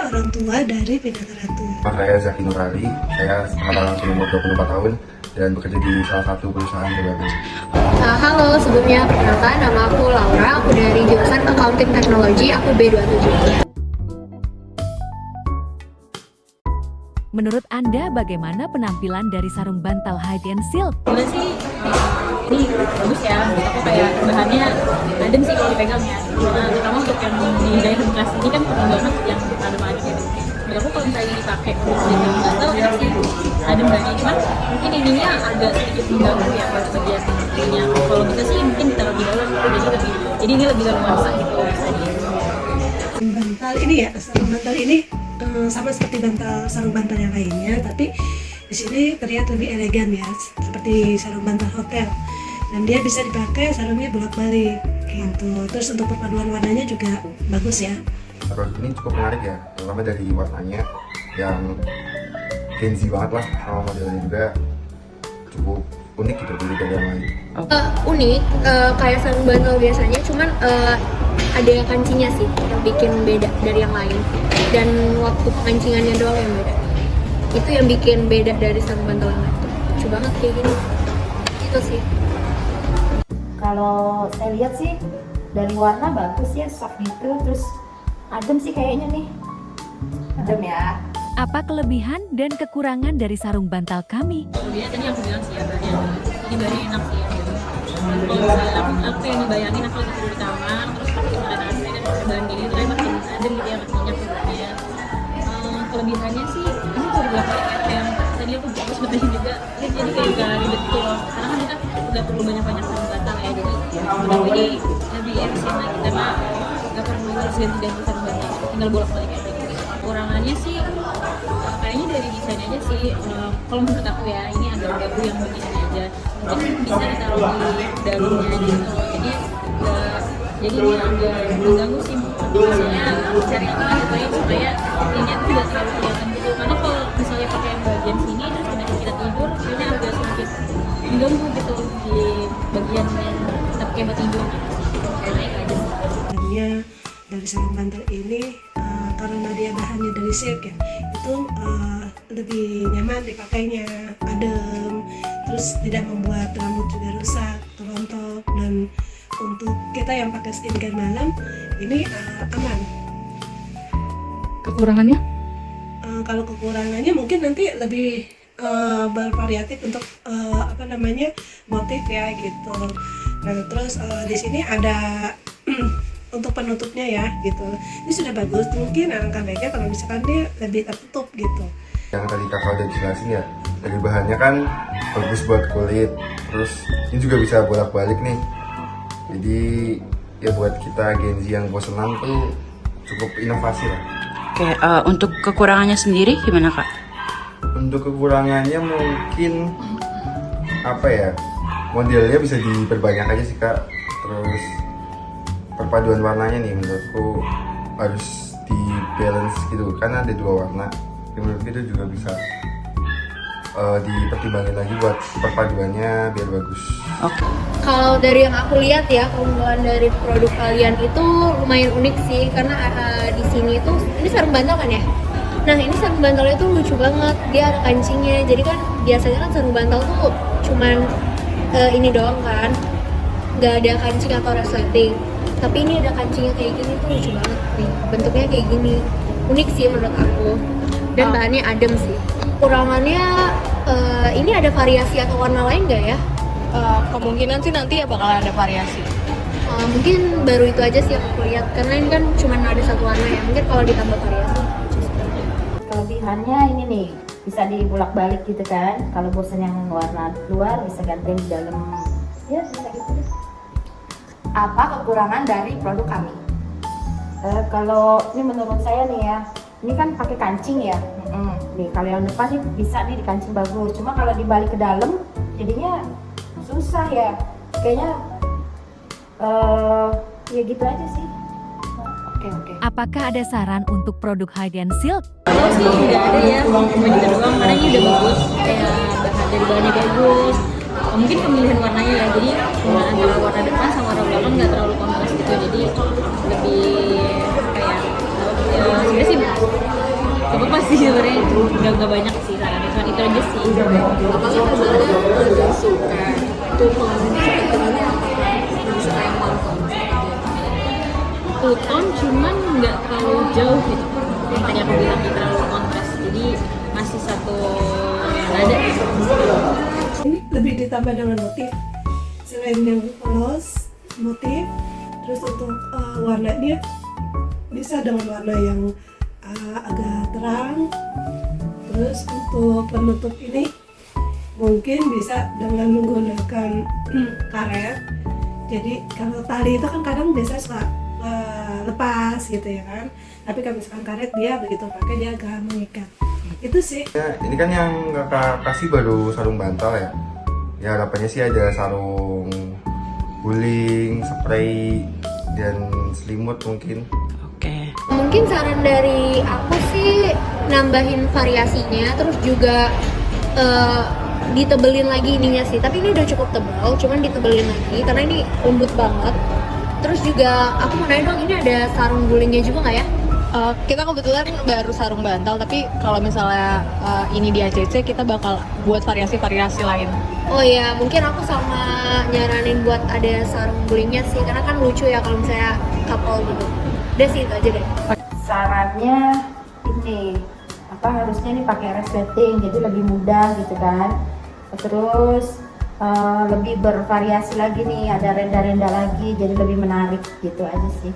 orang tua dari Pinaka Ratu. Saya Zaki Nurali, saya sekarang umur 24 tahun dan bekerja di salah satu perusahaan BUMN. Halo, sebelumnya perkenalkan nama aku Laura, aku dari jurusan Accounting Technology, aku B27. Menurut Anda bagaimana penampilan dari sarung bantal Hide and Silk? Gila sih, ini bagus ya, menurut aku kayak bahannya adem sih kalau dipegang ya. Terutama untuk yang di daerah bekas ini kan perlu banget yang adem-adem gitu. Menurut aku kalau misalnya dipakai untuk jadi bantal enak sih, adem banget. Cuman mungkin ininya agak sedikit mengganggu ya kalau bagian ininya. Kalau bisa sih mungkin ditaruh di dalam gitu, jadi ini lebih leluasa gitu misalnya. Bantal ini ya, sarung bantal ini sama seperti sarung bantal yang lainnya, tapi di sini terlihat lebih elegan ya, seperti sarung bantal hotel. Dan dia bisa dipakai sarungnya bolak-balik gitu. Terus untuk perpaduan warnanya juga bagus ya. Produk ini cukup menarik ya, terutama dari warnanya yang Gen Z banget lah, sama modelnya juga cukup unik gitu dari yang lain. Unik, kayak sarung bantal biasanya, cuman ada kancingnya sih yang bikin beda dari yang lain. Dan waktu pengancingannya doang yang beda. Itu yang bikin beda dari sarung bantal yang lain. Lucu banget kayak gini. Itu sih. Kalau saya lihat sih dari warna bagus ya, soft gitu, terus adem sih kayaknya nih. Adem ya. Apa kelebihan dan kekurangan dari sarung bantal kami? Kemudian tadi aku bilang sih ya, ini bahannya enak sih ya. Kalau misalnya aku yang dibayangin aku lagi tidur di kamar, terus pakai celana AC dan pakai bahan gini, itu kayak makin adem gitu ya, makin nyenyak sebenarnya. Kelebihannya sih, ini bisa dibolak-balik ya, kayak tadi aku sebutin juga, jadi kayak gak ribet gitu loh. Karena kan kita udah perlu banyak-banyak sarung bantal ya, jadi menurut ini lebih efisien lagi karena gak perlu harus ganti-ganti sarung bantal, tinggal bolak-balik aja gitu. Kekurangannya sih, kayaknya dari desain aja sih, kalau menurut aku ya, ini agak gabu yang begini aja. Mungkin bisa ditaruh di dalamnya gitu, jadi ini agak mengganggu sih. Biasanya cari yang lain supaya ini tuh tidak terlalu kelihatan gitu. Karena kalau misalnya pakai yang bagian sini terus kemudian kita tidur, kayaknya agak sedikit mengganggu gitu di bagian yang kita pakai buat tidur. Naik aja sih. Bahannya dari sarung bantal ini karena dia bahannya dari silk ya, itu lebih nyaman dipakainya, adem, terus tidak membuat rambut juga rusak atau rontok. Dan untuk kita yang pakai skincare malam ini aman. Kekurangannya? Kalau kekurangannya mungkin nanti lebih bervariatif untuk motif ya gitu. Nah terus di sini ada untuk penutupnya ya gitu. Ini sudah bagus, mungkin alangkah baiknya kalau misalkan dia lebih tertutup gitu. Yang tadi kakak udah jelasin ya, dari bahannya kan bagus buat kulit, terus ini juga bisa bolak-balik nih. Jadi ya buat kita Gen Z yang bosenan tuh cukup inovasi lah. Oke, untuk kekurangannya sendiri gimana kak? Untuk kekurangannya mungkin apa ya, modelnya bisa diperbanyak aja sih kak. Terus perpaduan warnanya nih menurutku harus di balance gitu, karena ada dua warna. Menurutku itu juga bisa dipertimbangin lagi buat perpaduannya biar bagus. Oke. Kalau dari yang aku lihat ya, keunggulan dari produk kalian itu lumayan unik sih, karena di sini tuh ini sarung bantal kan ya. Nah ini sarung bantalnya tuh lucu banget, dia ada kancingnya. Jadi kan biasanya kan sarung bantal tuh cuman ini doang kan, nggak ada kancing atau resleting. Tapi ini ada kancingnya kayak gini tuh lucu banget nih. Bentuknya kayak gini, unik sih menurut aku. Dan bahannya adem sih. Kurangannya ini ada variasi atau warna lain nggak ya? Kemungkinan sih nanti ya bakal ada variasi. Mungkin baru itu aja sih yang aku lihat, karena ini kan cuma ada satu warna ya. Mungkin kalau ditambah variasi. Kelebihannya ini nih, bisa dibolak-balik gitu kan. Kalau bosan yang warna luar bisa ganti di dalam. Ya bisa gitu. Apa kekurangan dari produk kami? Kalau ini menurut saya nih ya, ini kan pakai kancing ya. Nih kalau yang depan nih bisa nih dikancing bagus. Cuma kalau dibalik ke dalam, jadinya susah ya. Kayaknya ya gitu aja sih. Oke. Apakah ada saran untuk produk Hide and Silk? Kalau sih nggak ada ya, cuma kita doang karena ini udah bagus, kayak bahan dari bahannya bagus. Mungkin pemilihan warnanya ya, jadi antara warna depan sama warna belakang nggak terlalu kontras gitu, jadi lebih kayak Ya sebenarnya sih gak apa-apa sih sebenarnya, gak banyak sih sarannya, cuma itu aja sih. Apalagi sebenarnya lebih suka tuton seperti ini apa lebih suka yang one-tone Two-tone cuman nggak terlalu jauh gitu, yang tadi aku bilang nggak terlalu kontras, jadi masih satu nada. Ini lebih ditambah dengan motif. Selain yang polos, motif, terus untuk warna dia bisa dengan warna yang agak terang. Terus untuk penutup ini mungkin bisa dengan menggunakan karet. Jadi kalau tali itu kan kadang biasa suka lepas gitu ya kan. Tapi kalau misalkan karet dia begitu pakai dia agak mengikat. Itu sih. Ya, ini kan yang kakak kasih baru sarung bantal ya. Ya harapannya sih ada sarung guling, spray, dan selimut mungkin. Oke. Mungkin saran dari aku sih nambahin variasinya, terus juga ditebelin lagi ininya sih. Tapi ini udah cukup tebal, cuman ditebelin lagi karena ini lembut banget. Terus juga aku mau nanya dong, ini ada sarung gulingnya juga nggak ya? kita kebetulan baru sarung bantal, tapi kalau misalnya ini di ACC kita bakal buat variasi-variasi lain. Oh iya, mungkin aku sama nyaranin buat ada sarung gulingnya sih, karena kan lucu ya kalau misalnya couple gitu. Udah sih itu aja deh. Sarannya ini harusnya nih pakai resleting, jadi lebih mudah gitu kan. Terus lebih bervariasi lagi nih, ada renda-renda lagi, jadi lebih menarik gitu aja sih.